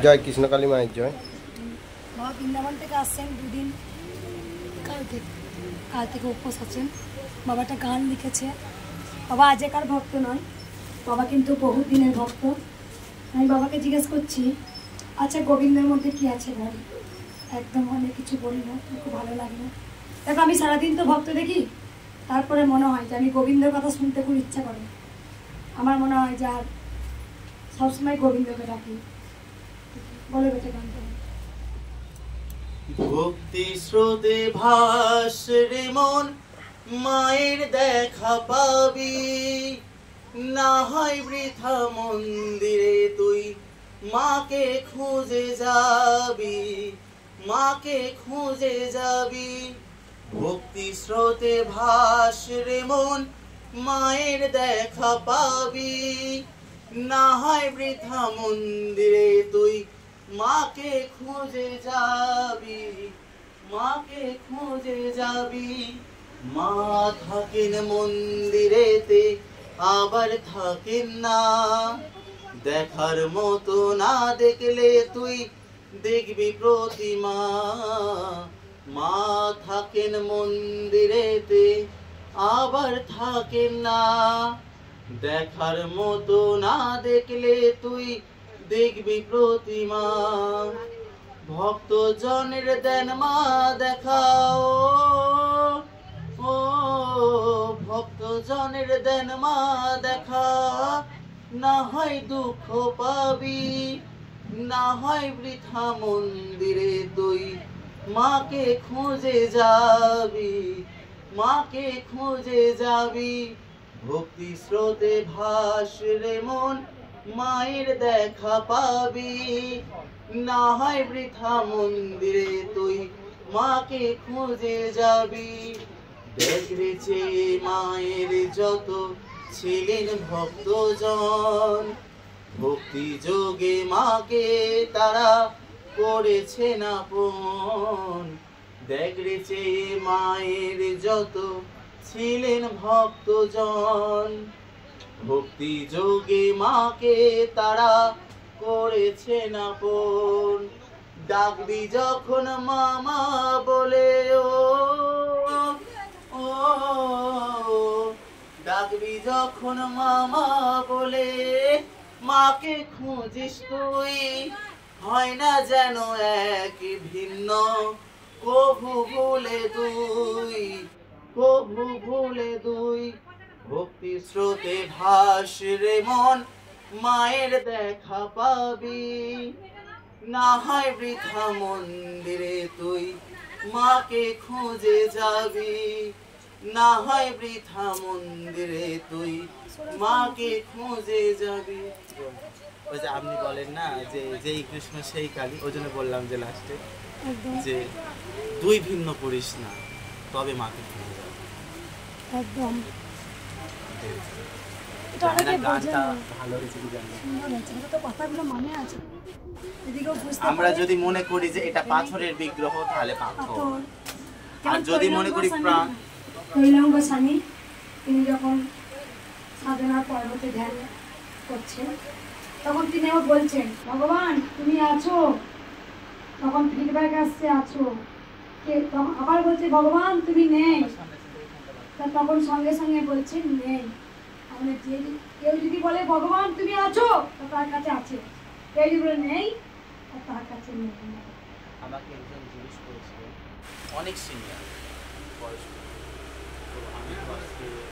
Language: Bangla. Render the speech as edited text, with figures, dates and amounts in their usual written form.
জয় কৃষ্ণকালী মায়ের জয়। বাবা বৃন্দাবন থেকে আসছেন দুদিন, কাল থেকে উপোস আছেন। বাবা একটা গান লিখেছে। বাবা আজকার ভক্ত নয়, বাবা কিন্তু বহু দিনের ভক্ত। আমি বাবাকে জিজ্ঞেস করছি, আচ্ছা গোবিন্দের মধ্যে কি আছে বল? একদম অনেক কিছু বলি না, খুব ভালো লাগে না। দেখো আমি সারাদিন তো ভক্ত দেখি, তারপরে মনে হয় যে আমি গোবিন্দের কথা শুনতে খুব ইচ্ছা করে। আমার মনে হয় যে আর সবসময় গোবিন্দকে ডাকি। বলে বেটে গানটা। ভক্তি স্রোতে ভাসরে মন, মায়ের দেখা পাবি। না হয় বৃথা মন্দিরে তুই মাকে খুঁজে যাবি, মাকে খুঁজে যাবি। ভক্তি স্রোতে ভাসরে মন, মায়ের দেখা পাবি। না হয় বৃথা মন্দিরে তুই মাকে খুঁজে যাবি, মাকে খুঁজে যাবি। মা থাকেন মন্দিরেতে, আবার থাকেন না। দেখার মতো না দেখলে তুই দেখবি প্রতিমা। মা থাকেন মন্দিরেতে, আবার থাকেন না। দেখার মতো না দেখলে তুই দেখবি প্রতিমা। ভক্ত জনের দেন মা দেখাও, ও ভক্ত জনের দেন মা দেখা। না হয় দুঃখ পাবি, না হয় বৃথা মন্দিরে তুই মাকে খুঁজে যাবি, মাকে খুঁজে যাবি। ভক্তি স্রোতে ভাসরে মন, মায়ের দেখা পাবি। না হয় বৃথা মন্দিরে তুই মাকে খুঁজে যাবি। দেখেছে মায়ের যত ছিলেন ভক্তজন, ভক্তি যোগে মাকে তারা করেছেন আপন। দেখেছে মায়ের যত ছিলেন ভক্তজন, ভক্তি যোগে মাকে তারা করেছেন আপন। ডাকবি যখন মামা বলে, ও ডাকবি যখন মামা বলে, মাকে খুঁজিস তুই। হয় না যেন এক ভিন্ন, কভু ভুলে দুই, কভু ভুলে দুই। ভক্তি স্রোতে ভাসরে মন, মায়ের দেখা পাবি। না হয় বৃথা মন্দিরে তুই মাকে খুঁজে যাবি, না হয় বৃথা মন্দিরে তুই মাকে খুঁজে যাবি। ওই যে আপনি বলেন না যে যেই কৃষ্ণ সেই কালী, ওই জন্য বললাম যে লাস্টে যে দুই ভিন্ন করিস না, তবে মাকে খুঁজে যাবি। একদম আমরা যদি মনে করি যে এটা পাথরের বিগ্রহ তাহলে পাথর, আর যদি মনে করি প্রাণ। কৈলাম গোস্বামী তিনি যখন সাধনার পর্বতে ধ্যান করছেন, তখন তিনি আবার বলছেন ভগবান তুমি আছো, তখন ফিডব্যাক আসছে আছো, তখন আবার বলছে ভগবান তুমি নেই, তখন সঙ্গে সঙ্গে বলছেন নেই। মানে যে কেউ যদি বলে ভগবান তুমি আছো, তার কাছে আছে। কেউ যদি বলে নেই, তার কাছে নেই। আমাকে একজন জিজ্ঞেস করেছিল, অনেক সিনিয়র বয়স্ক, তো আমি